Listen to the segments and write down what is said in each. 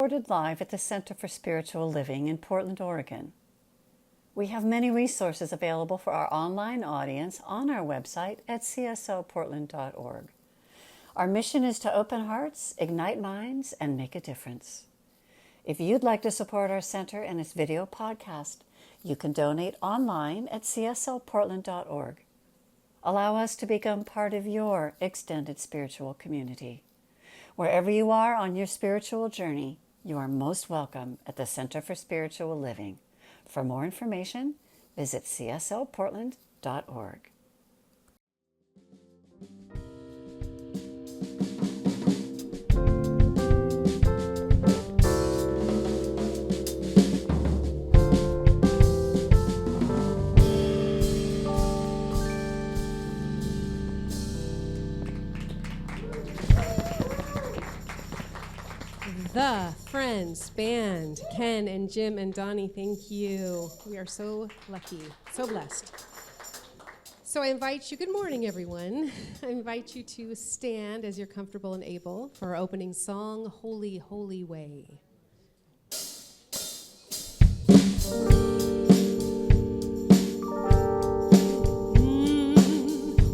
Recorded live at the Center for Spiritual Living in Portland, Oregon. We have many resources available for our online audience on our website at csoportland.org. Our mission is to open hearts, ignite minds, and make a difference. If you'd like to support our center and its video podcast, you can donate online at csoportland.org. Allow us to become part of your extended spiritual community. Wherever you are on your spiritual journey, you are most welcome at the Center for Spiritual Living. For more information, visit csoportland.org. The Friends Band, Ken and Jim and Donnie, thank you. We are so lucky, so blessed. So I invite you, good morning everyone. I invite you to stand as you're comfortable and able for our opening song, Holy, Holy Way.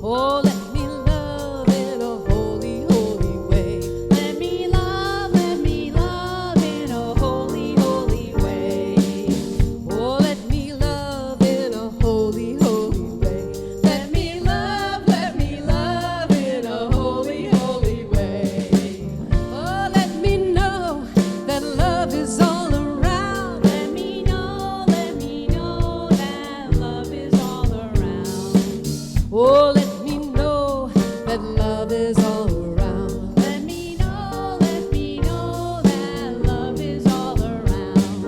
Oh, let me love in a holy, holy way. Let me love in a holy, holy way. Oh, let me love in a holy, holy way. Let me love in a holy, holy way. Oh, let me know that love is all around. Let me know that love is all around. Oh, let me know that love is all around. Let me know that love is all around.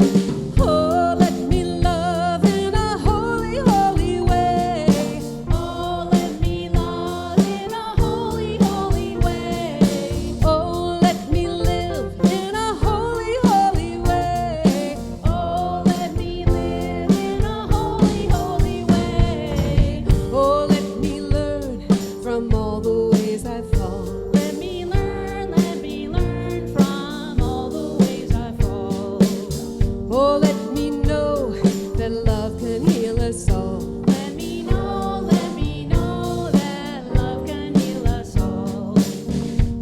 Oh, let me love in a holy, holy way. Oh, let me love in a holy, holy way. Oh, let me live in a holy, holy way. Oh, let me live in a holy, holy way. Oh, let me learn from all the ways I fall. Let me learn from all the ways I fall. Oh, let me know that love can heal us all. Let me know that love can heal us all.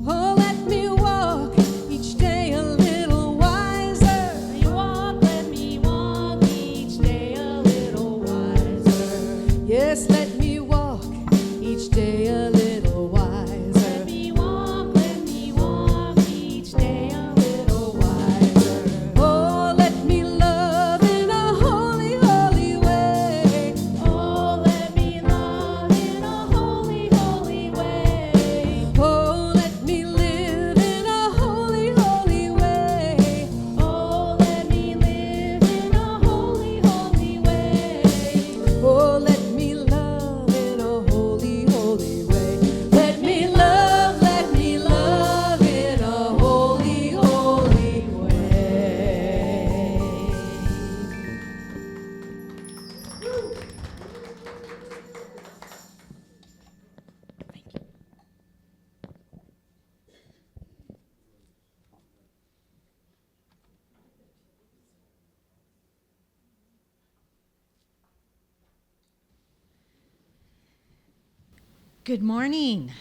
Oh, let me walk each day a little wiser. Let me walk each day a little wiser. Yes, let me walk each day a little wiser. Let me walk each day a little wiser. Oh, let me love in a holy, holy way. Oh, let me love in a holy, holy way. Oh, let me live in a holy, holy way. Oh, let me live in a holy, holy way. Oh, let me love in a holy, holy way. Let me love in a holy, holy way. Good morning.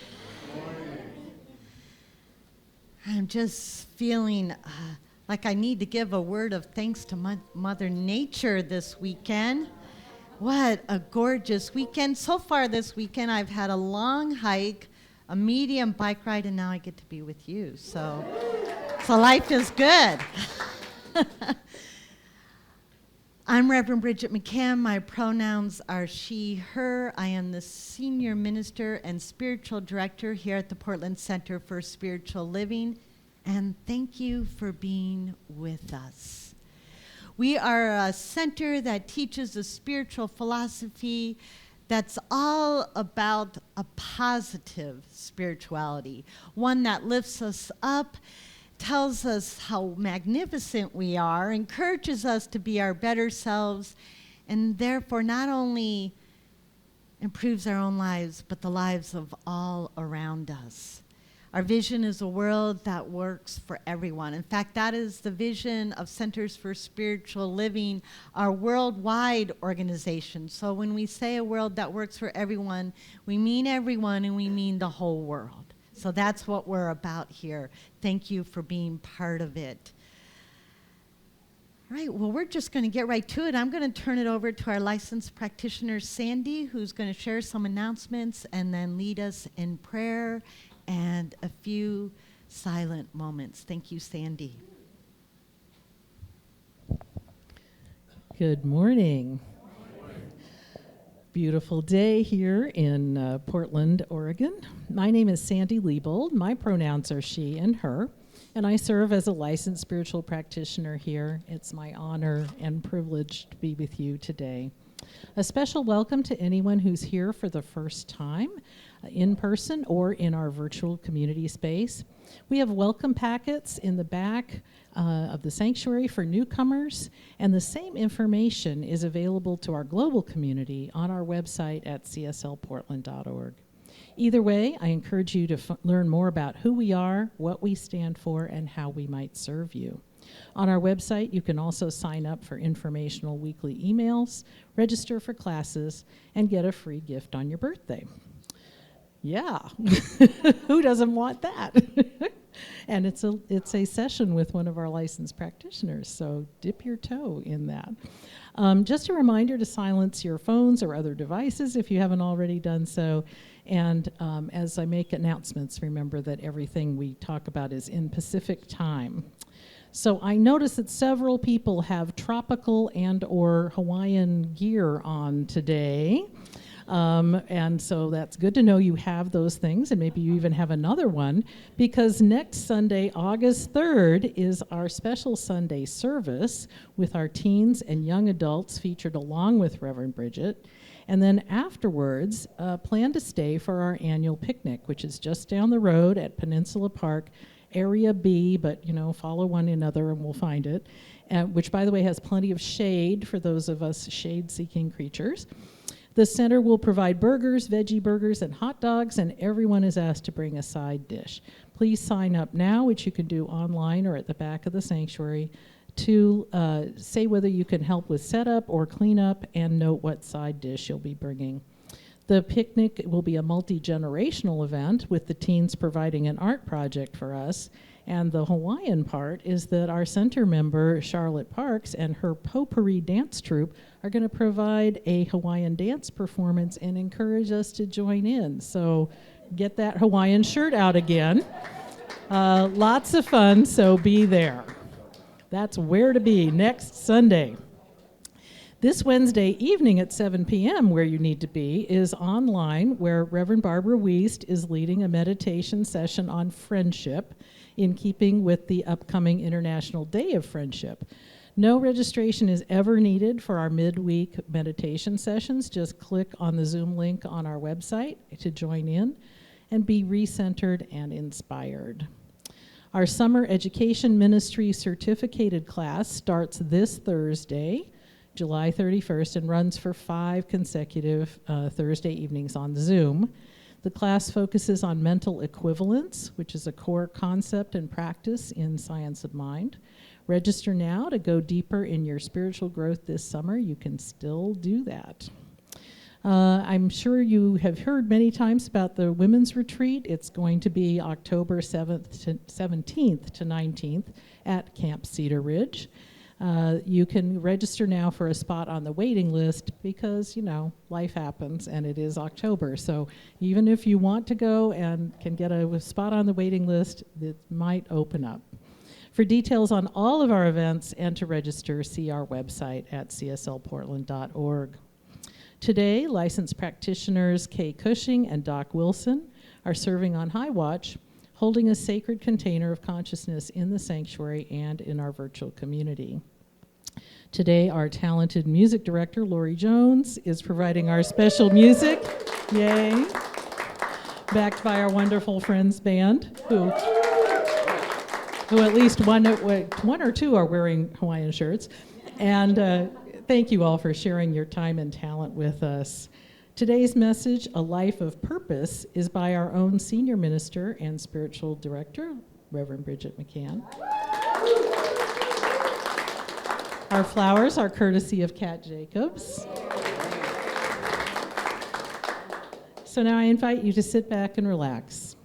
I'm just feeling like I need to give a word of thanks to Mother Nature this weekend. What a gorgeous weekend. So far this weekend, I've had a long hike, a medium bike ride, and now I get to be with you. So life is good. I'm Reverend Bridget McCann. My pronouns are she, her. I am the senior minister and spiritual director here at the Portland Center for Spiritual Living, and thank you for being with us. We are a center that teaches a spiritual philosophy that's all about a positive spirituality, one that lifts us up, tells us how magnificent we are, encourages us to be our better selves, and therefore not only improves our own lives, but the lives of all around us. Our vision is a world that works for everyone. In fact, that is the vision of Centers for Spiritual Living, our worldwide organization. So when we say a world that works for everyone and we mean the whole world. So that's what we're about here. Thank you for being part of it. All right, well, we're just going to get right to it. I'm going to turn it over to our licensed practitioner, Sandy, who's going to share some announcements and then lead us in prayer and a few silent moments. Thank you, Sandy. Good morning. Beautiful day here in Portland, Oregon. My name is Sandy Liebold. My pronouns are she and her, and I serve as a licensed spiritual practitioner here. It's my honor and privilege to be with you today. A special welcome to anyone who's here for the first time, in person or in our virtual community space. We have welcome packets in the back of the sanctuary for newcomers, and the same information is available to our global community on our website at cslportland.org. Either way, I encourage you to learn more about who we are, what we stand for, and how we might serve you. On our website, you can also sign up for informational weekly emails, register for classes, and get a free gift on your birthday. Yeah, who doesn't want that? And it's a session with one of our licensed practitioners, so dip your toe in that. Just a reminder to silence your phones or other devices if you haven't already done so. And as I make announcements, remember that everything we talk about is in Pacific time. So I notice that several people have tropical and or Hawaiian gear on today. And so that's good to know you have those things, and maybe you even have another one, because next Sunday, August 3rd, is our special Sunday service with our teens and young adults featured along with Reverend Bridget. And then afterwards, plan to stay for our annual picnic, which is just down the road at Peninsula Park, Area B, but follow one another and we'll find it, which, by the way, has plenty of shade for those of us shade-seeking creatures. The center will provide burgers, veggie burgers, and hot dogs, and everyone is asked to bring a side dish. Please sign up now, which you can do online or at the back of the sanctuary, to say whether you can help with setup or cleanup and note what side dish you'll be bringing. The picnic will be a multi-generational event with the teens providing an art project for us. And the Hawaiian part is that our center member, Charlotte Parks, and her potpourri dance troupe are going to provide a Hawaiian dance performance and encourage us to join in. So get that Hawaiian shirt out again. Lots of fun, so be there. That's where to be next Sunday. This Wednesday evening at 7 p.m., where you need to be, is online, where Reverend Barbara Wiest is leading a meditation session on friendship in keeping with the upcoming International Day of Friendship. No registration is ever needed for our midweek meditation sessions. Just click on the Zoom link on our website to join in and be recentered and inspired. Our Summer Education Ministry Certificated class starts this Thursday, July 31st, and runs for 5 consecutive Thursday evenings on Zoom. The class focuses on mental equivalence, which is a core concept and practice in science of mind. Register now to go deeper in your spiritual growth this summer. You can still do that. I'm sure you have heard many times about the women's retreat. It's going to be October 17th to 19th at Camp Cedar Ridge. You can register now for a spot on the waiting list because, life happens and it is October. So even if you want to go and can get a spot on the waiting list, it might open up. For details on all of our events and to register, see our website at cslportland.org. Today, licensed practitioners Kay Cushing and Doc Wilson are serving on High Watch, holding a sacred container of consciousness in the sanctuary and in our virtual community. Today, our talented music director, Lauri Jones, is providing our special music. Yay. Backed by our wonderful Friends Band, who at least one or two are wearing Hawaiian shirts. And thank you all for sharing your time and talent with us. Today's message, A Life of Purpose, is by our own senior minister and spiritual director, Reverend Bridget McCann. Our flowers are courtesy of Kat Jacobs. So now I invite you to sit back and relax,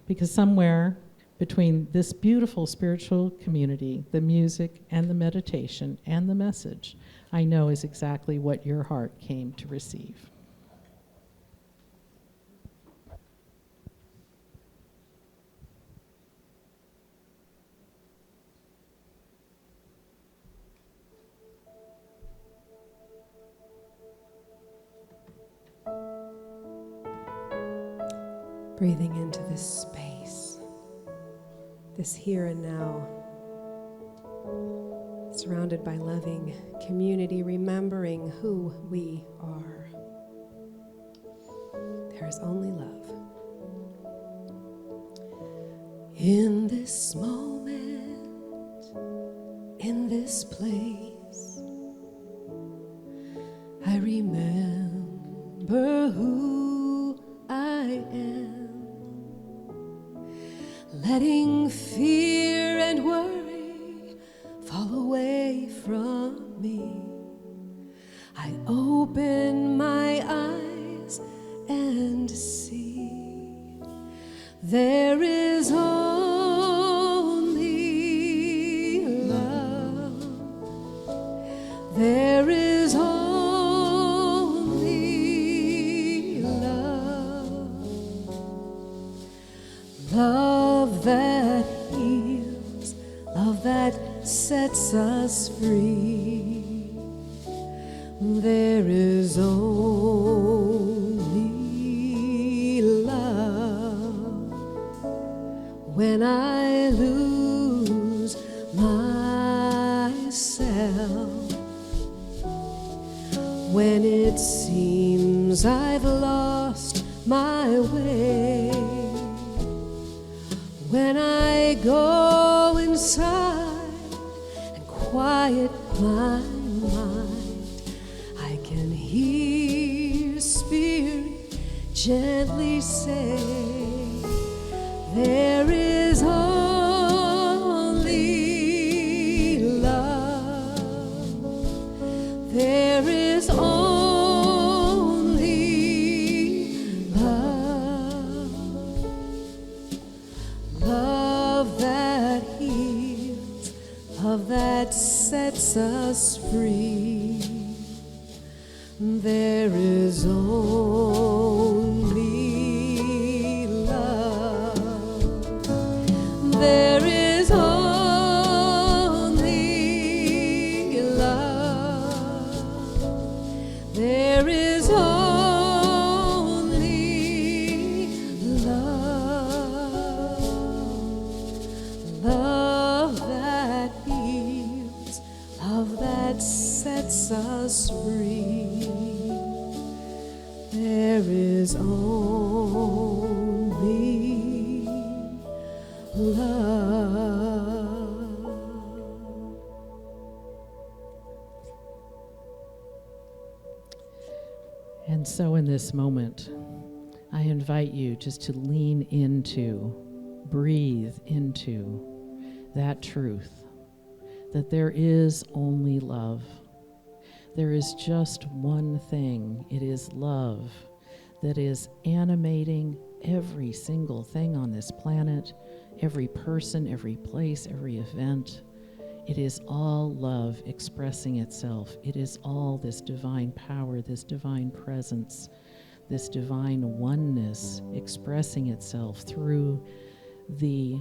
because somewhere between this beautiful spiritual community, the music and the meditation and the message, I know is exactly what your heart came to receive. Breathing into this space, this here and now, surrounded by loving community, remembering who we are. There is only love. In this moment, in this place, I remember who I am. Letting fear and worry fall away from me, I open my eyes and see there is only love. There is only love. Love that heals, love that sets us free. There is only love. When I lose myself, when it seems I've lost my way, when I go inside and quiet my mind, I can hear Spirit gently say, there is only love. There is only love. Love that heals, love that sets us free. There is only love. There is only love. There is only love. Love that heals, love that sets us free. There is only love. And so in this moment, I invite you just to lean into, breathe into that truth, that there is only love. There is just one thing. It is love that is animating every single thing on this planet, every person, every place, every event. It is all love expressing itself. It is all this divine power, this divine presence, this divine oneness expressing itself through the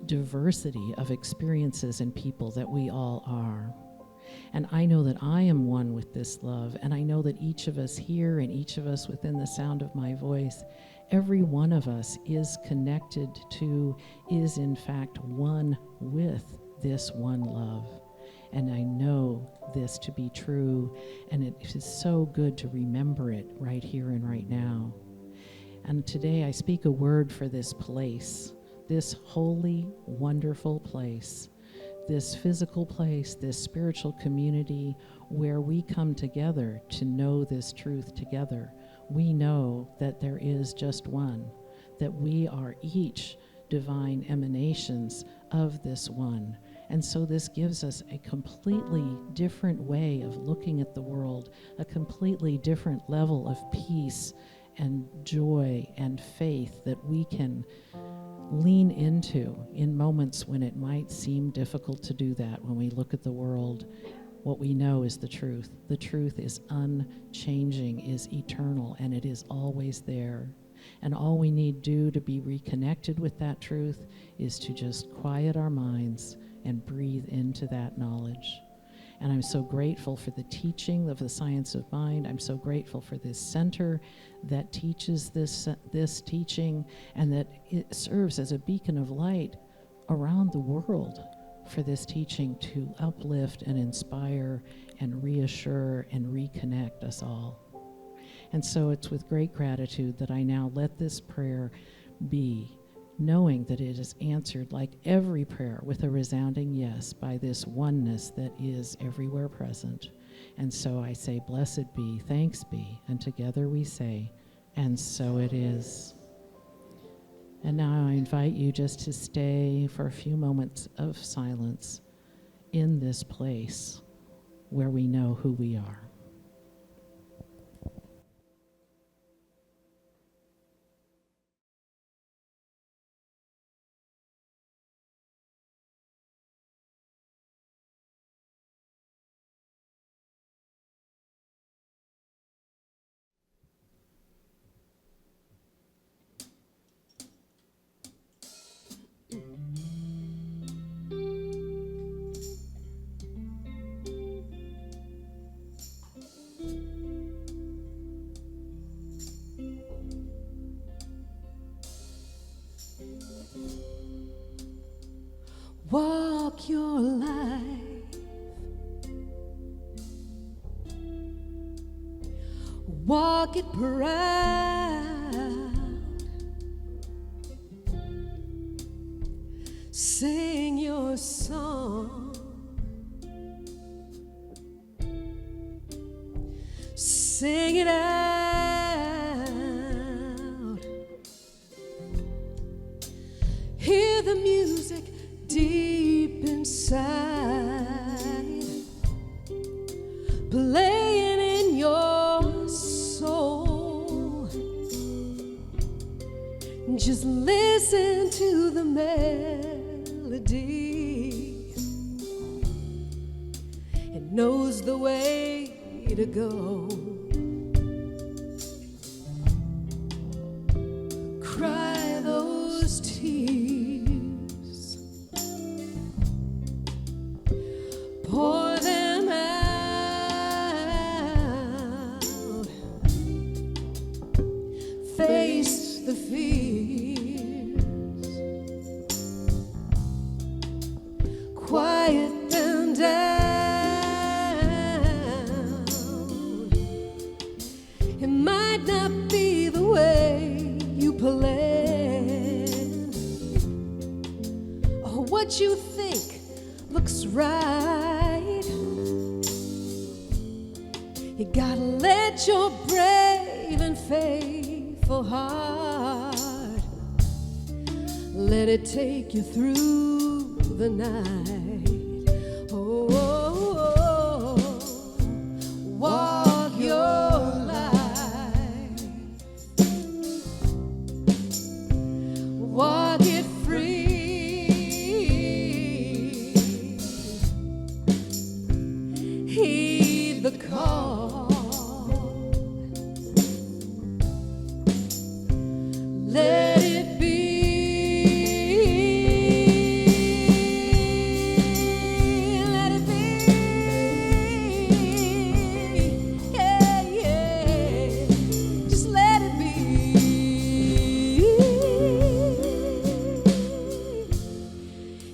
diversity of experiences and people that we all are. And I know that I am one with this love, and I know that each of us here and each of us within the sound of my voice, every one of us is connected to, is in fact one with this one love. And I know this to be true, and it is so good to remember it right here and right now. And today I speak a word for this place, this holy, wonderful place, this physical place, this spiritual community where we come together to know this truth together. We know that there is just one, that we are each divine emanations of this one. And so this gives us a completely different way of looking at the world, a completely different level of peace and joy and faith that we can lean into in moments when it might seem difficult to do that. When we look at the world, what we know is the truth. The truth is unchanging, is eternal, and it is always there. And all we need do to be reconnected with that truth is to just quiet our minds and breathe into that knowledge. And I'm so grateful for the teaching of the science of mind. I'm so grateful for this center that teaches this teaching, and that it serves as a beacon of light around the world for this teaching to uplift and inspire and reassure and reconnect us all. And so it's with great gratitude that I now let this prayer be, knowing that it is answered like every prayer with a resounding yes by this oneness that is everywhere present. And so I say, blessed be, thanks be, and together we say, and so it is. And now I invite you just to stay for a few moments of silence in this place where we know who we are. Walk your life, walk it proud, sing your song, sing it out, hear the music deep inside, playing in your soul. Just listen to the melody. It knows the way to go. Cry those tears, pour them out, face the fears, quiet them down. It might not be the way you planned, or what you think looks right. You gotta let your brave and faithful heart, let it take you through the night. Oh, oh, oh. Walk your life, walk it free, heed the call, let it be, let it be, yeah, yeah, just let it be.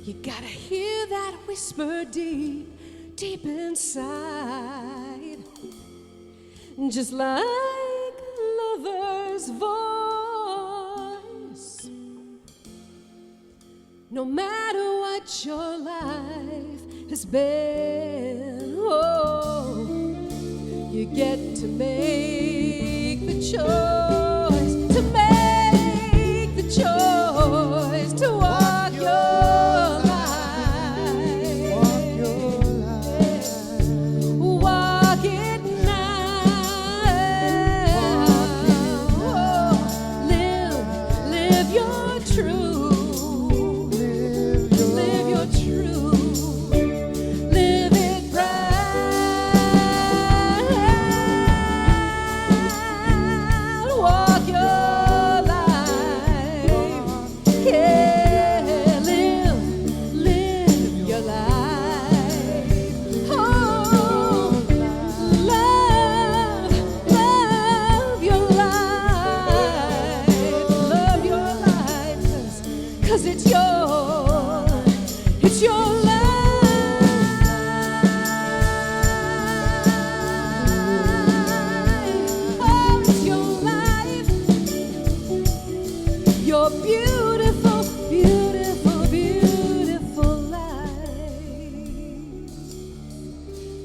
You gotta hear that whisper deep, deep inside, just like a lover's voice. no matter what your life has been. Oh, you get to make the choice, to make the choice to walk your life. Walk it now. Oh, live your truth. Live your truth. Live it proud. Walk your life. Yeah, live your life. Oh, love your life. Love your life, 'cause it's your life. Oh, it's your life. Your beautiful, beautiful, beautiful life.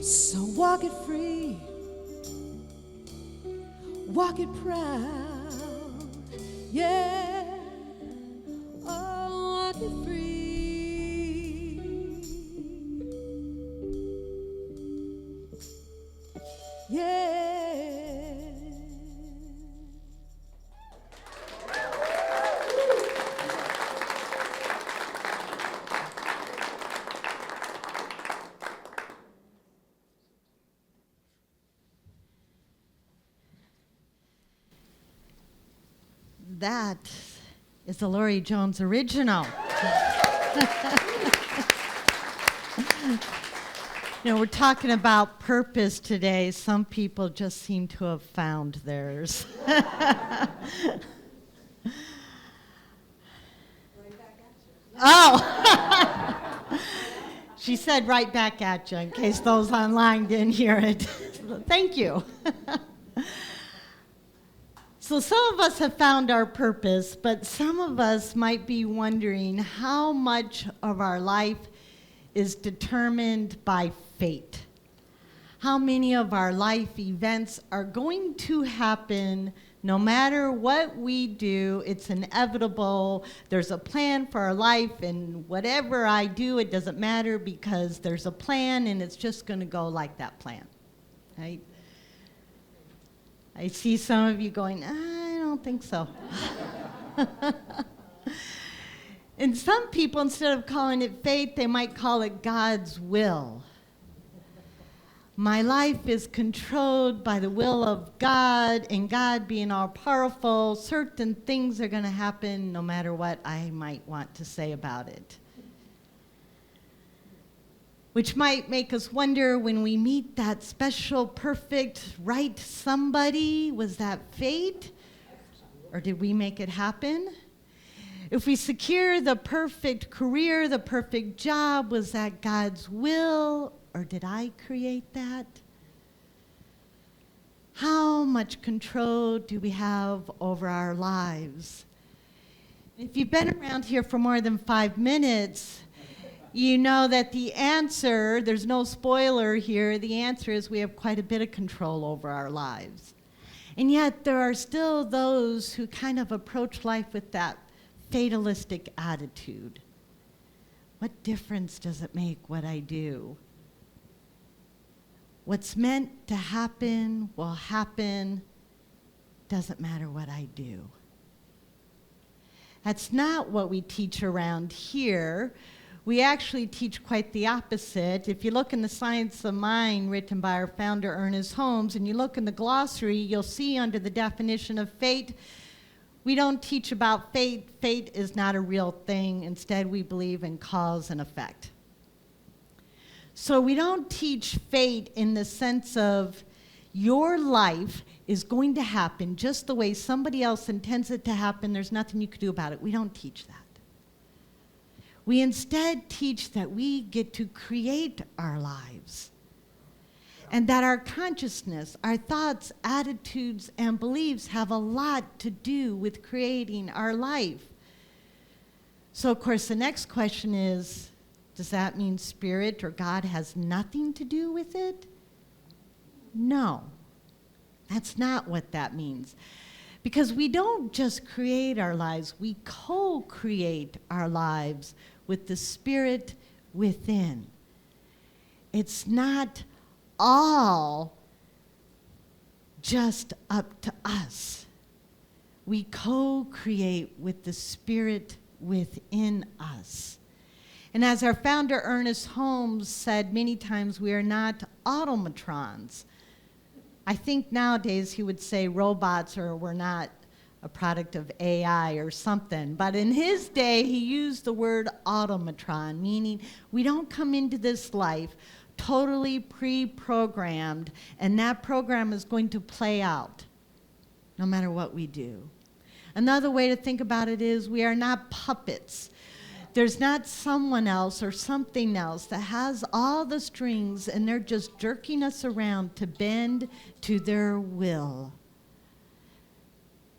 So walk it free, walk it proud, yeah. Oh, walk it free. Yeah. That is the Lauri Jones original. You know, we're talking about purpose today. Some people just seem to have found theirs. Oh! She said right back at you, in case those online didn't hear it. Thank you. So some of us have found our purpose, but some of us might be wondering how much of our life is determined by fate. How many of our life events are going to happen no matter what we do? It's inevitable. There's a plan for our life, and whatever I do, it doesn't matter because there's a plan and it's just going to go like that plan, right? I see some of you going, I don't think so. And some people, instead of calling it fate, they might call it God's will. My life is controlled by the will of God, and God being all powerful, certain things are going to happen no matter what I might want to say about it. Which might make us wonder, when we meet that special, perfect, right somebody, was that fate? Or did we make it happen? If we secure the perfect career, the perfect job, was that God's will? Or did I create that? How much control do we have over our lives? If you've been around here for more than 5 minutes, you know that the answer, there's no spoiler here, the answer is we have quite a bit of control over our lives. And yet there are still those who kind of approach life with that fatalistic attitude. What difference does it make what I do? What's meant to happen will happen. Doesn't matter what I do. That's not what we teach around here. We actually teach quite the opposite. If you look in The Science of Mind, written by our founder, Ernest Holmes, and you look in the glossary, you'll see under the definition of fate, we don't teach about fate. Fate is not a real thing. Instead, we believe in cause and effect. So we don't teach fate in the sense of your life is going to happen just the way somebody else intends it to happen. There's nothing you can do about it. We don't teach that. We instead teach that we get to create our lives, and that our consciousness, our thoughts, attitudes, and beliefs have a lot to do with creating our life. So, of course, the next question is, does that mean spirit or God has nothing to do with it? No, that's not what that means. Because we don't just create our lives, we co-create our lives with the Spirit within. It's not all just up to us. We co-create with the Spirit within us. And as our founder, Ernest Holmes, said many times, we are not automatrons. I think nowadays he would say robots, or we're not a product of AI or something. But in his day, he used the word automatron, meaning we don't come into this life totally pre-programmed, and that program is going to play out no matter what we do. Another way to think about it is we are not puppets. There's not someone else or something else that has all the strings and they're just jerking us around to bend to their will.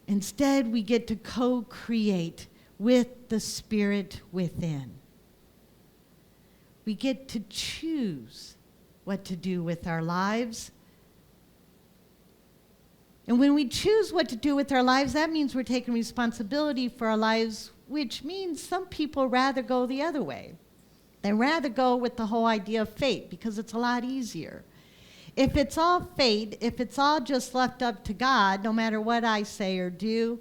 Instead, we get to co-create with the Spirit within. We get to choose what to do with our lives. And when we choose what to do with our lives, that means we're taking responsibility for our lives, which means some people rather go the other way. They rather go with the whole idea of fate because it's a lot easier. If it's all fate, if it's all just left up to God, no matter what I say or do,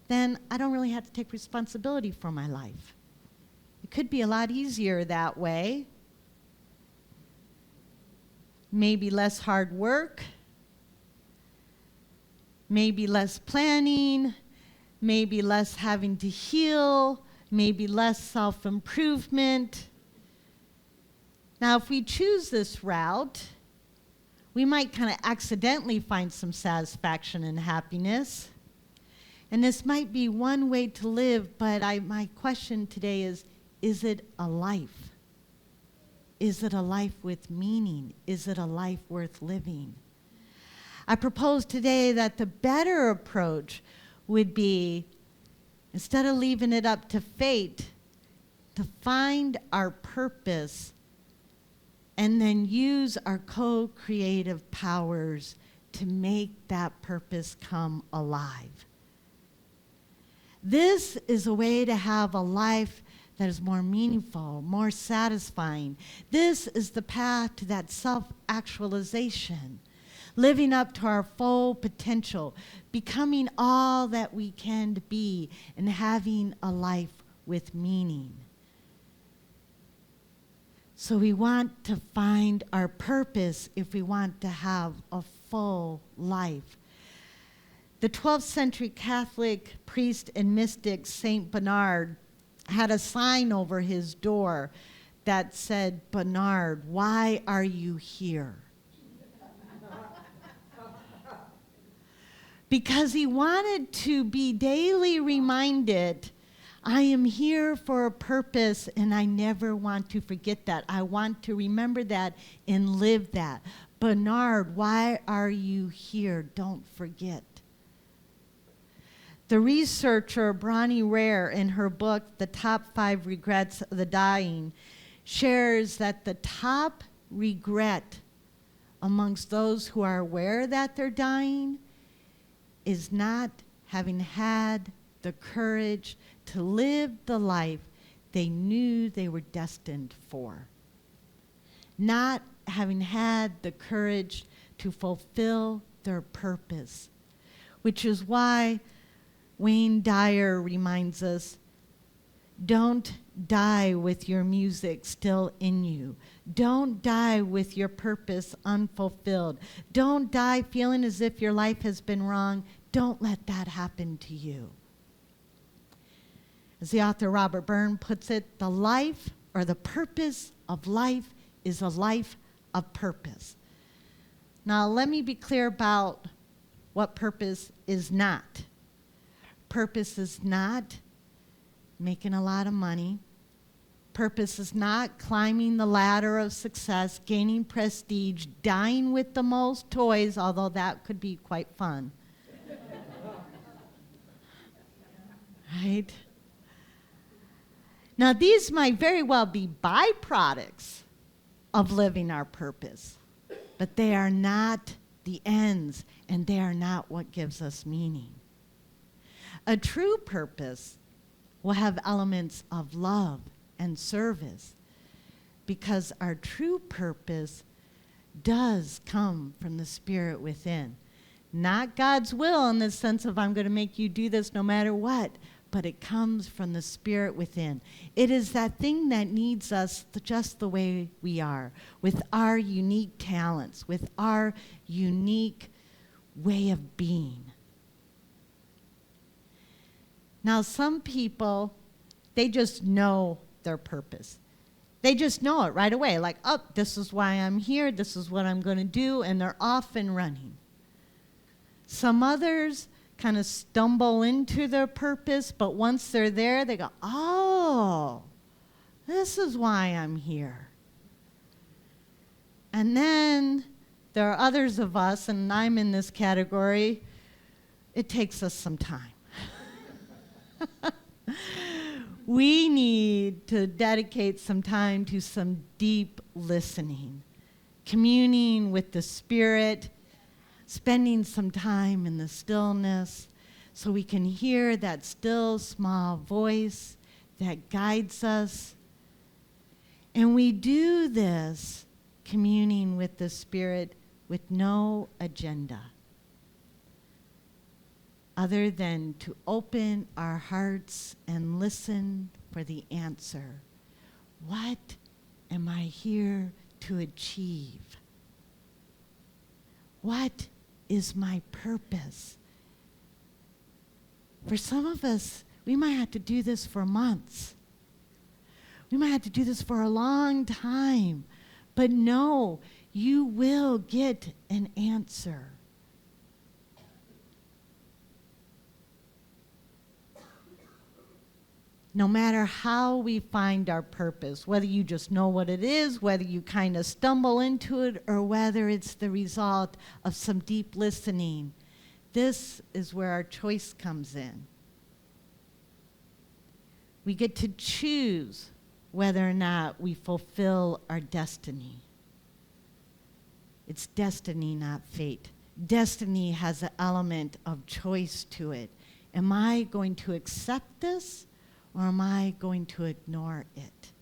then I don't really have to take responsibility for my life. It could be a lot easier that way. Maybe less hard work, maybe less planning, maybe less having to heal, maybe less self-improvement. Now, if we choose this route, we might kind of accidentally find some satisfaction and happiness. And this might be one way to live, but my question today is it a life? Is it a life with meaning? Is it a life worth living? I propose today that the better approach would be, instead of leaving it up to fate, to find our purpose and then use our co-creative powers to make that purpose come alive. This is a way to have a life that is more meaningful, more satisfying. This is the path to that self-actualization, living up to our full potential, becoming all that we can be, and having a life with meaning. So we want to find our purpose if we want to have a full life. The 12th century Catholic priest and mystic Saint Bernard had a sign over his door that said, "Bernard, why are you here?" Because he wanted to be daily reminded, I am here for a purpose, and I never want to forget that. I want to remember that and live that. Bernard, why are you here? Don't forget. The researcher Bronnie Ware, in her book, The Top 5 Regrets of the Dying, shares that the top regret amongst those who are aware that they're dying is not having had the courage to live the life they knew they were destined for. Not having had the courage to fulfill their purpose, which is why Wayne Dyer reminds us, don't die with your music still in you. Don't die with your purpose unfulfilled. Don't die feeling as if your life has been wrong. Don't let that happen to you. As the author Robert Byrne puts it, the life or the purpose of life is a life of purpose. Now, let me be clear about what purpose is not. Purpose is not making a lot of money. Purpose is not climbing the ladder of success, gaining prestige, dying with the most toys, although that could be quite fun. Right? Now, these might very well be byproducts of living our purpose, but they are not the ends, and they are not what gives us meaning. A true purpose will have elements of love and service, because our true purpose does come from the Spirit within. Not God's will in the sense of I'm going to make you do this no matter what, but it comes from the Spirit within. It is that thing that needs us just the way we are, with our unique talents, with our unique way of being. Now, some people, they just know their purpose. They just know it right away, like, oh, this is why I'm here, this is what I'm going to do, and they're off and running. Some others kind of stumble into their purpose, but once they're there, they go, oh, this is why I'm here. And then there are others of us, and I'm in this category, it takes us some time. We need to dedicate some time to some deep listening, communing with the Spirit, spending some time in the stillness so we can hear that still small voice that guides us. And we do this communing with the Spirit with no agenda other than to open our hearts and listen for the answer. What am I here to achieve? What is my purpose? For some of us, we might have to do this for months. We might have to do this for a long time. But no, you will get an answer. No matter how we find our purpose, whether you just know what it is, whether you kind of stumble into it, or whether it's the result of some deep listening, this is where our choice comes in. We get to choose whether or not we fulfill our destiny. It's destiny, not fate. Destiny has an element of choice to it. Am I going to accept this? Or am I going to ignore it?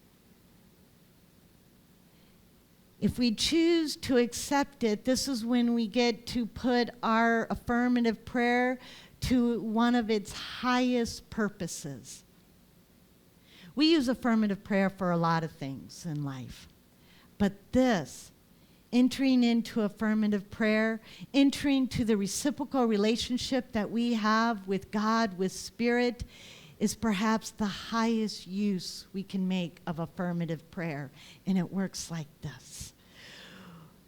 If we choose to accept it, this is when we get to put our affirmative prayer to one of its highest purposes. We use affirmative prayer for a lot of things in life. But this, entering into affirmative prayer, entering to the reciprocal relationship that we have with God, with Spirit, is perhaps the highest use we can make of affirmative prayer. And it works like this.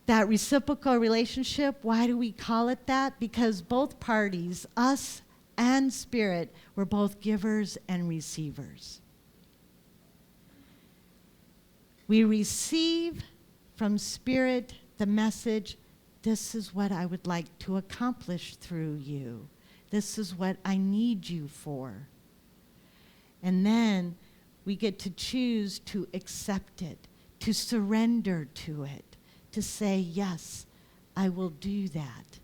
That reciprocal relationship, why do we call it that? Because both parties, us and Spirit, were both givers and receivers. We receive from Spirit the message, this is what I would like to accomplish through you. This is what I need you for. And then we get to choose to accept it, to surrender to it, to say, yes, I will do that.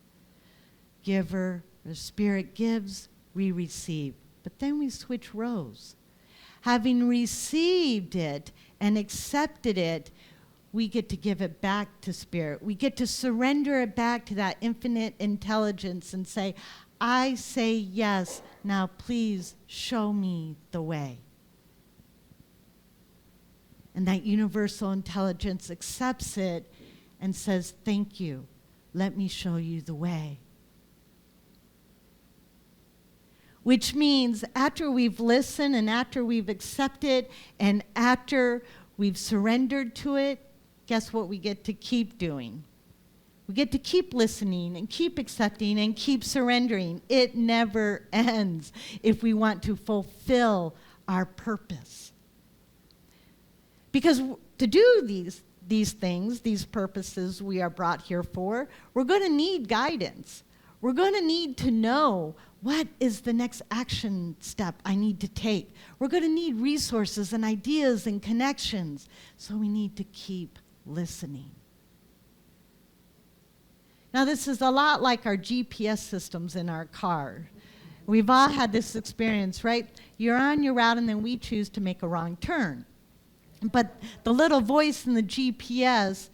Giver, or Spirit gives, we receive. But then we switch roles. Having received it and accepted it, we get to give it back to Spirit. We get to surrender it back to that infinite intelligence and say, I say yes, now please show me the way. And that universal intelligence accepts it and says, thank you, let me show you the way. Which means after we've listened and after we've accepted and after we've surrendered to it, guess what we get to keep doing? We get to keep listening and keep accepting and keep surrendering. It never ends if we want to fulfill our purpose. Because to do these things, these purposes we are brought here for, we're going to need guidance. We're going to need to know What is the next action step I need to take? We're going to need resources and ideas and connections, so we need to keep listening. Now, this is a lot like our GPS systems in our car. We've all had this experience, right? You're on your route and then we choose to make a wrong turn. But the little voice in the GPS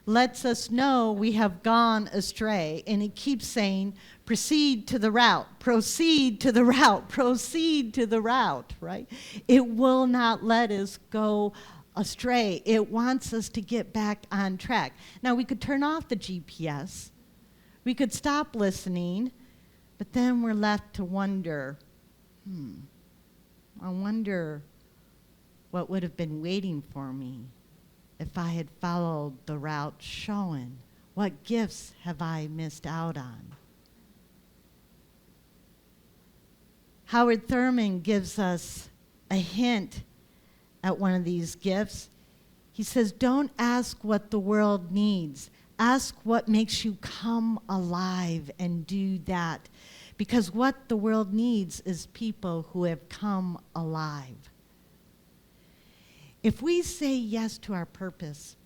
lets us know we have gone astray, and it keeps saying, proceed to the route, proceed to the route, proceed to the route, right? It will not let us go astray. It wants us to get back on track. Now, we could turn off the GPS. We could stop listening, but then we're left to wonder, I wonder what would have been waiting for me if I had followed the route shown. What gifts have I missed out on? Howard Thurman gives us a hint at one of these gifts. He says, don't ask what the world needs. Ask what makes you come alive and do that. Because what the world needs is people who have come alive. If we say yes to our purpose,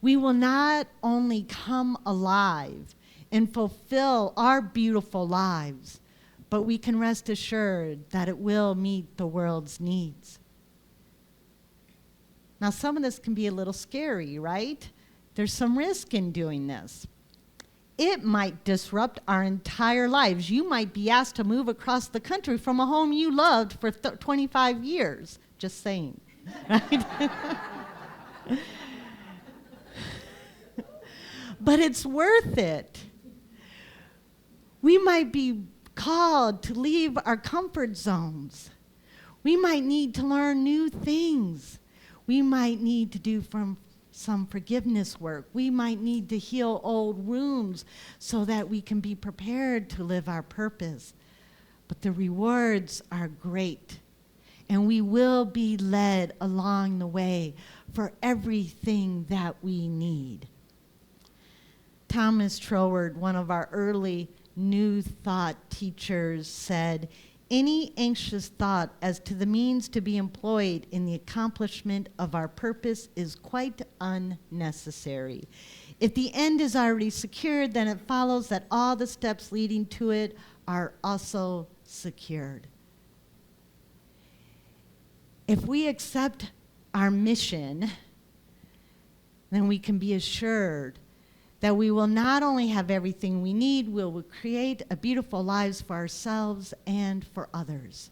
we will not only come alive and fulfill our beautiful lives, but we can rest assured that it will meet the world's needs. Now, some of this can be a little scary, right? There's some risk in doing this. It might disrupt our entire lives. You might be asked to move across the country from a home you loved for 25 years. Just saying, right? But it's worth it. We might be called to leave our comfort zones. We might need to learn new things. We might need to do some forgiveness work. We might need to heal old wounds so that we can be prepared to live our purpose. But the rewards are great, and we will be led along the way for everything that we need. Thomas Troward, one of our early New Thought teachers, said, any anxious thought as to the means to be employed in the accomplishment of our purpose is quite unnecessary. If the end is already secured, then it follows that all the steps leading to it are also secured. If we accept our mission, then we can be assured that we will not only have everything we need, we will create a beautiful lives for ourselves and for others.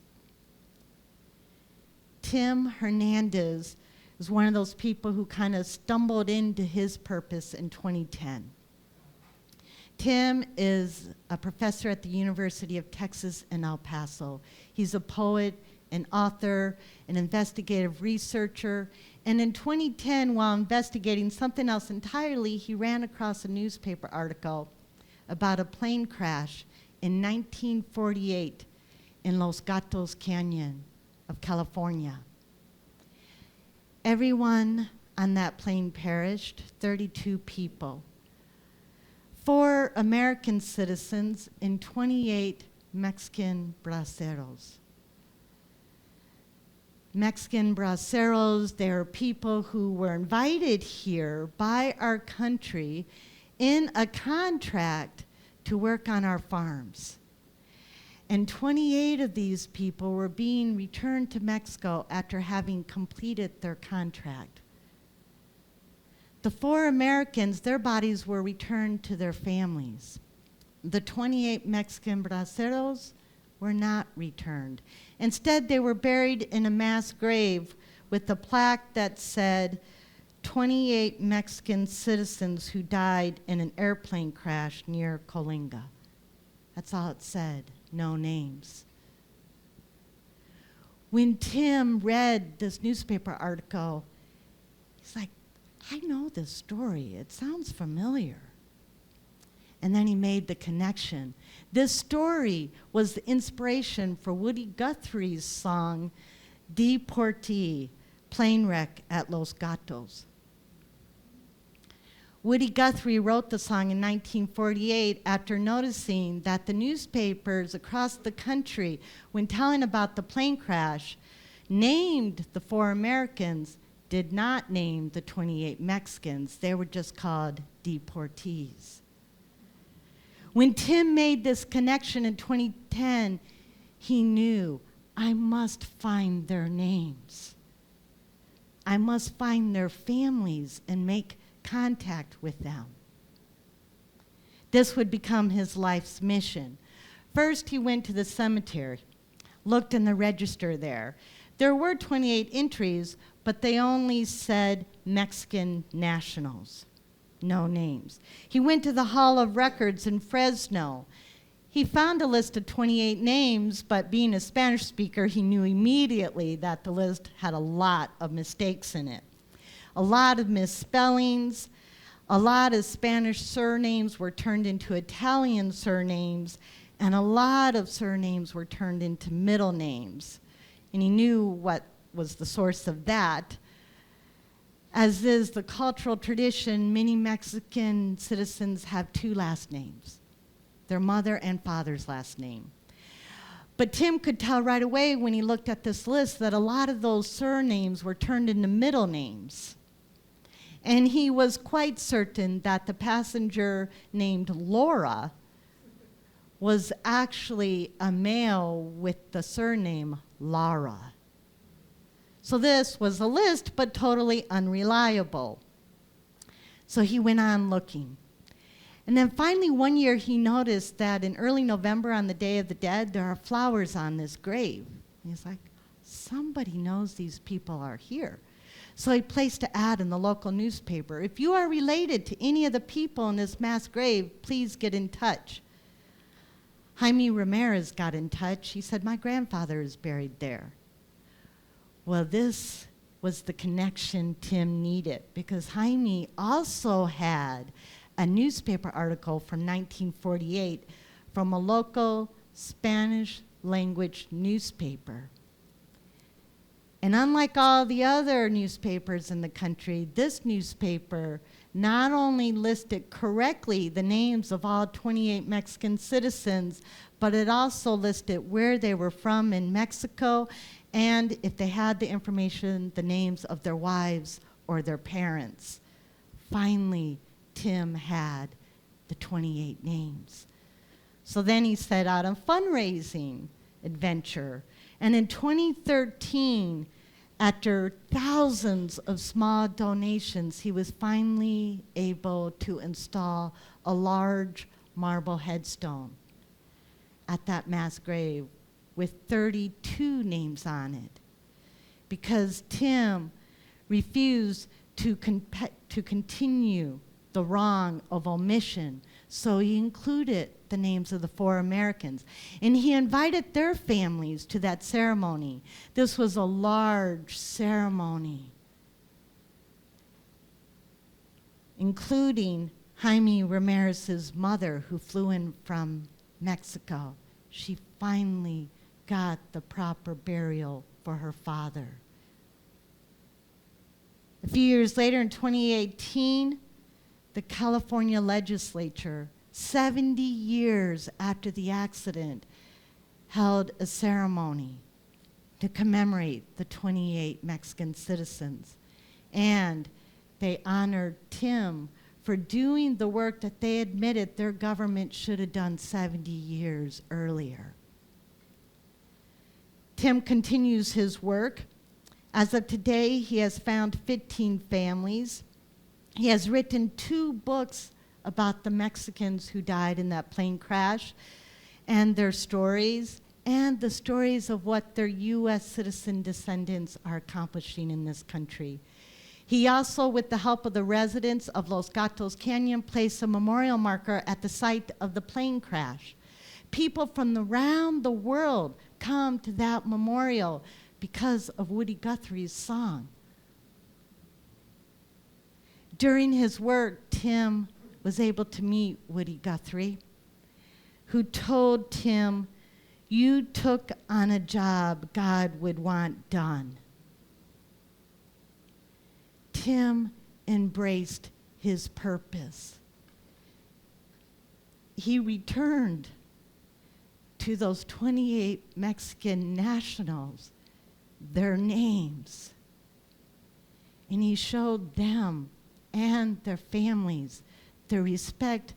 Tim Hernandez is one of those people who kind of stumbled into his purpose in 2010. Tim is a professor at the University of Texas in El Paso. He's a poet, an author, an investigative researcher, and in 2010, while investigating something else entirely, he ran across a newspaper article about a plane crash in 1948 in Los Gatos Canyon of California. Everyone on that plane perished, 32 people. 4 American citizens and 28 Mexican braceros. Mexican braceros, they are people who were invited here by our country in a contract to work on our farms. And 28 of these people were being returned to Mexico after having completed their contract. The 4 Americans, their bodies were returned to their families. The 28 Mexican braceros were not returned. Instead, they were buried in a mass grave with a plaque that said, 28 Mexican citizens who died in an airplane crash near Coalinga. That's all it said, no names. When Tim read this newspaper article, he's like, I know this story. It sounds familiar. And then he made the connection. This story was the inspiration for Woody Guthrie's song, Deportee, Plane Wreck at Los Gatos. Woody Guthrie wrote the song in 1948 after noticing that the newspapers across the country, when telling about the plane crash, named the 4 Americans, did not name the 28 Mexicans. They were just called deportees. When Tim made this connection in 2010, he knew, I must find their names. I must find their families and make contact with them. This would become his life's mission. First, he went to the cemetery, looked in the register there. There were 28 entries, but they only said Mexican nationals, no names. He went to the Hall of Records in Fresno. He found a list of 28 names, but being a Spanish speaker, he knew immediately that the list had a lot of mistakes in it. A lot of misspellings, a lot of Spanish surnames were turned into Italian surnames, and a lot of surnames were turned into middle names. And he knew what was the source of that. As is the cultural tradition, many Mexican citizens have 2 last names, their mother and father's last name. But Tim could tell right away when he looked at this list that a lot of those surnames were turned into middle names. And he was quite certain that the passenger named Laura was actually a male with the surname Lara. So this was a list, but totally unreliable. So he went on looking. And then finally one year he noticed that in early November on the Day of the Dead, there are flowers on this grave. And he's like, somebody knows these people are here. So he placed an ad in the local newspaper. If you are related to any of the people in this mass grave, please get in touch. Jaime Ramirez got in touch. He said, my grandfather is buried there. Well, this was the connection Tim needed, because Jaime also had a newspaper article from 1948 from a local Spanish language newspaper. And unlike all the other newspapers in the country, this newspaper not only listed correctly the names of all 28 Mexican citizens, but it also listed where they were from in Mexico, and if they had the information, the names of their wives or their parents. Finally, Tim had the 28 names. So then he set out on fundraising adventure. And in 2013, after thousands of small donations, he was finally able to install a large marble headstone at that mass grave with 32 names on it, because Tim refused to continue the wrong of omission. So he included the names of the 4 Americans. And he invited their families to that ceremony. This was a large ceremony, including Jaime Ramirez's mother, who flew in from Mexico. She finally got the proper burial for her father. A few years later, in 2018, the California legislature, 70 years after the accident, held a ceremony to commemorate the 28 Mexican citizens. And they honored Tim for doing the work that they admitted their government should have done 70 years earlier. Tim continues his work. As of today, he has found 15 families. He has written 2 books about the Mexicans who died in that plane crash and their stories, and the stories of what their U.S. citizen descendants are accomplishing in this country. He also, with the help of the residents of Los Gatos Canyon, placed a memorial marker at the site of the plane crash. People from around the world come to that memorial because of Woody Guthrie's song. During his work, Tim was able to meet Woody Guthrie, who told Tim, "You took on a job God would want done." Tim embraced his purpose. He returned to those 28 Mexican nationals their names, and he showed them and their families the respect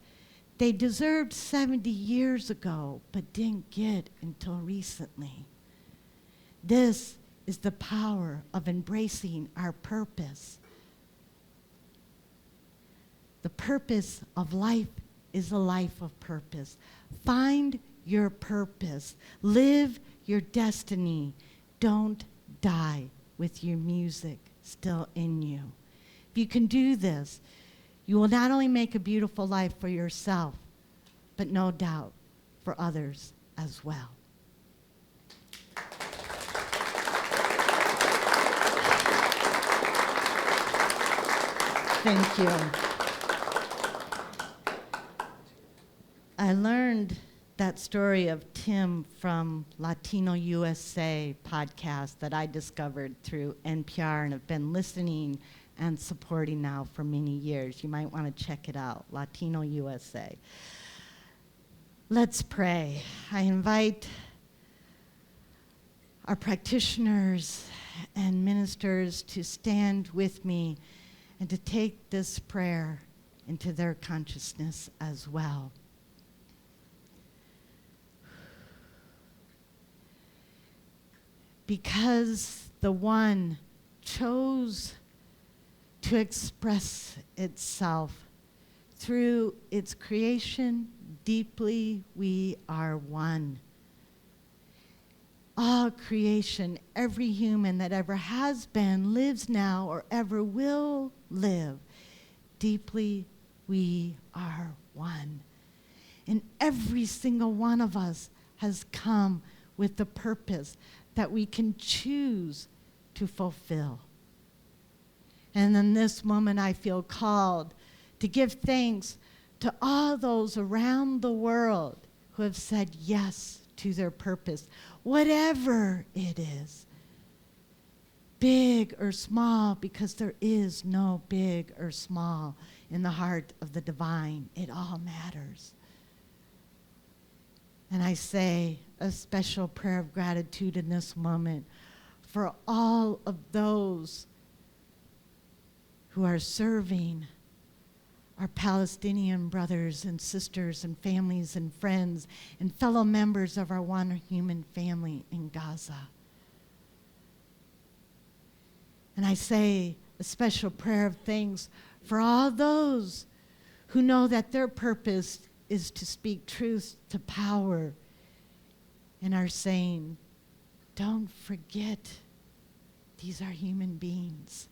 they deserved 70 years ago but didn't get until recently. This is the power of embracing our purpose. The purpose of life is a life of purpose. Find your purpose. Live your destiny. Don't die with your music still in you. If you can do this, you will not only make a beautiful life for yourself, but no doubt for others as well. Thank you. I learned that story of Tim from Latino USA podcast that I discovered through NPR and have been listening and supporting now for many years. You might want to check it out, Latino USA. Let's pray. I invite our practitioners and ministers to stand with me and to take this prayer into their consciousness as well. Because the one chose to express itself through its creation, deeply we are one. All creation, every human that ever has been, lives now, or ever will live, deeply we are one. And every single one of us has come with the purpose that we can choose to fulfill. And in this moment, I feel called to give thanks to all those around the world who have said yes to their purpose, whatever it is, big or small, because there is no big or small in the heart of the divine. It all matters. And I say a special prayer of gratitude in this moment for all of those who are serving our Palestinian brothers and sisters and families and friends and fellow members of our one human family in Gaza. And I say a special prayer of thanks for all those who know that their purpose is to speak truth to power and are saying, don't forget, these are human beings.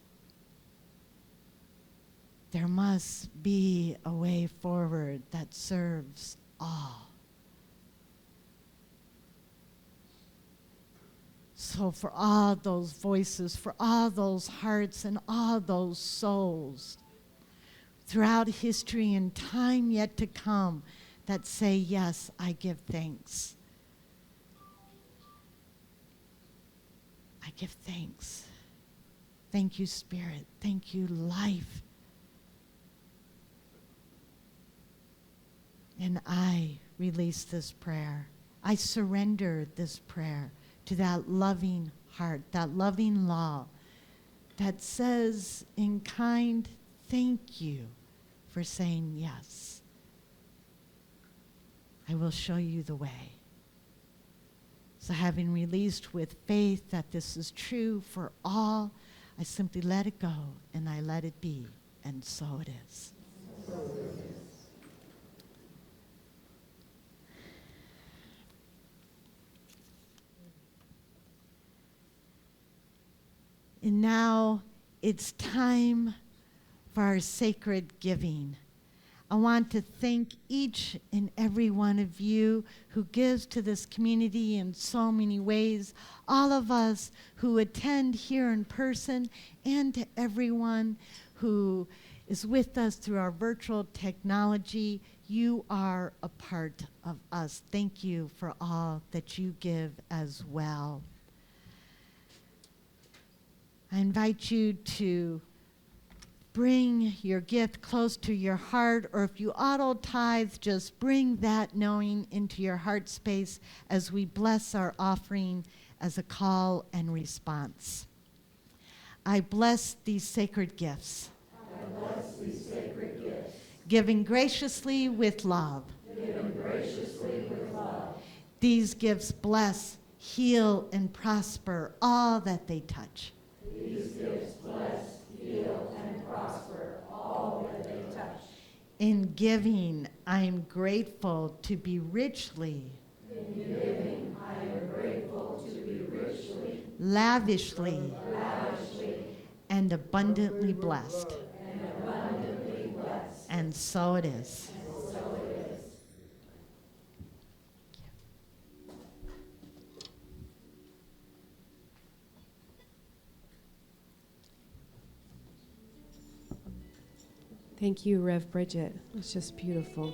There must be a way forward that serves all. So for all those voices, for all those hearts and all those souls throughout history and time yet to come that say, yes, I give thanks. I give thanks. Thank you, Spirit. Thank you, life. And I release this prayer. I surrender this prayer to that loving heart, that loving law that says in kind, thank you for saying yes. I will show you the way. So having released with faith that this is true for all, I simply let it go and I let it be, and so it is. And now it's time for our sacred giving. I want to thank each and every one of you who gives to this community in so many ways, all of us who attend here in person, and to everyone who is with us through our virtual technology. You are a part of us. Thank you for all that you give as well. I invite you to bring your gift close to your heart, or if you auto tithe, just bring that knowing into your heart space as we bless our offering as a call and response. I bless these sacred gifts. I bless these sacred gifts. Giving graciously with love. Giving graciously with love. These gifts bless, heal, and prosper all that they touch. These gifts bless, heal, and prosper all that they touch. In giving, I am grateful to be richly. In giving, I am grateful to be richly. Lavishly. And abundantly blessed. And so it is. Thank you, Rev Bridget. It's just beautiful.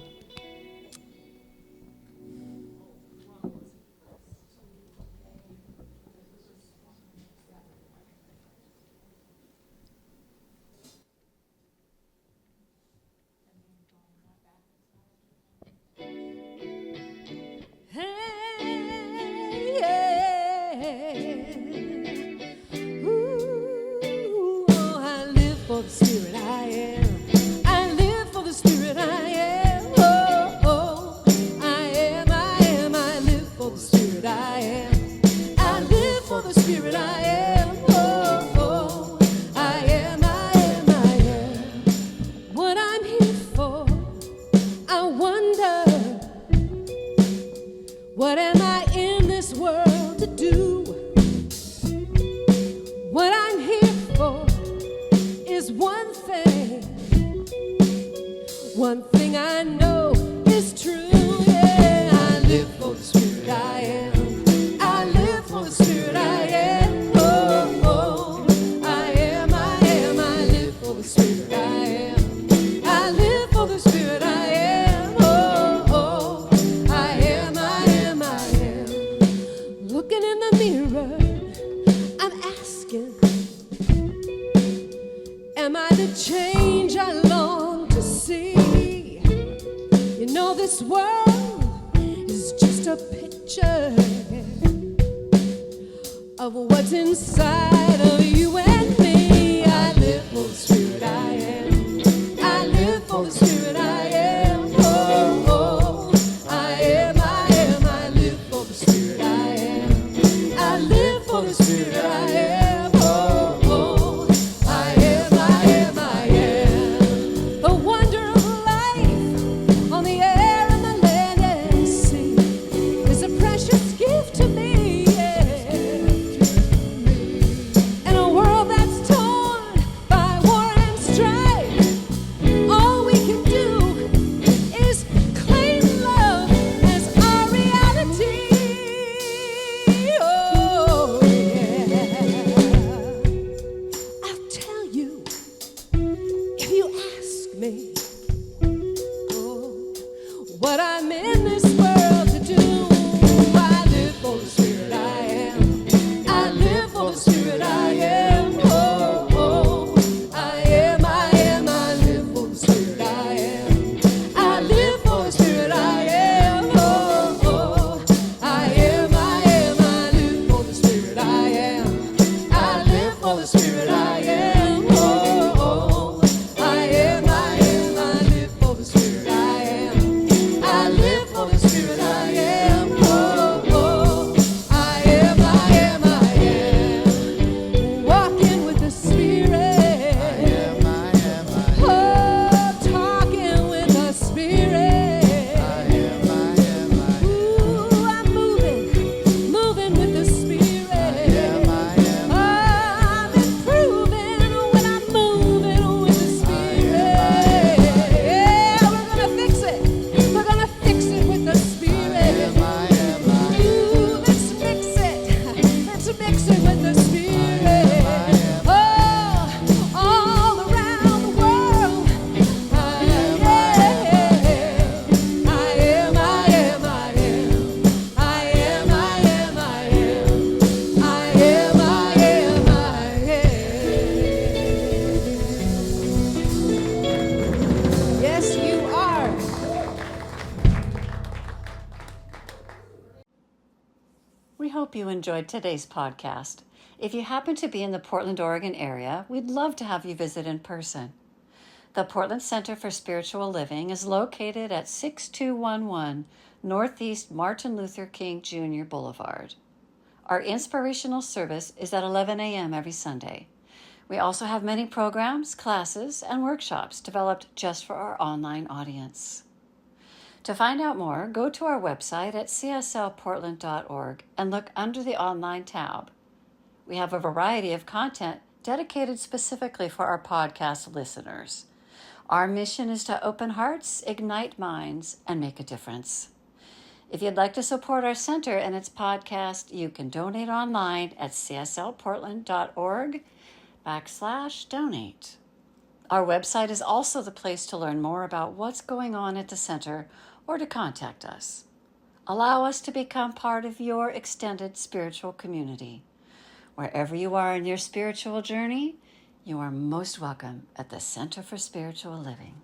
What am I in this world to do? What I'm here for is one thing. One thing I know is true. Yeah, I live for the spirit I am. I live for the spirit I am. Oh, oh, I am, I live for the spirit I am. I live for the spirit I am. Oh, oh, I am, I am. Looking in the mirror, I'm asking, am I the change I long to see? You know this world is just a picture of what's inside of you and me. I live for the spirit I am. I live for the spirit I am. Oh, oh, I am, I live for the spirit I am. I live for the spirit I am. Oh, oh, I am, I am. The wonder of life on the air and the land and sea is a precious gift to me. Yeah. In a world that's torn by war and strife, all we can do is claim love as our reality. Oh, yeah. I'll tell you if you ask me, oh, what I'm in this world to do. I live for the spirit I am. I live for the spirit I am. Oh, oh, I am, I live for the spirit I am. I live for the spirit I am. Oh, oh, I am, I live for the spirit I am. I live for the spirit I am. Oh, oh, I am, I live for the spirit I am. I hope you enjoyed today's podcast. If you happen to be in the Portland, Oregon area, we'd love to have you visit in person. The Portland Center for Spiritual Living is located at 6211 Northeast Martin Luther King Jr. Boulevard. Our inspirational service is at 11 a.m. every Sunday. We also have many programs, classes, and workshops developed just for our online audience. To find out more, go to our website at cslportland.org and look under the online tab. We have a variety of content dedicated specifically for our podcast listeners. Our mission is to open hearts, ignite minds, and make a difference. If you'd like to support our center and its podcast, you can donate online at cslportland.org/donate. Our website is also the place to learn more about what's going on at the center or to contact us. Allow us to become part of your extended spiritual community. Wherever you are in your spiritual journey, you are most welcome at the Center for Spiritual Living.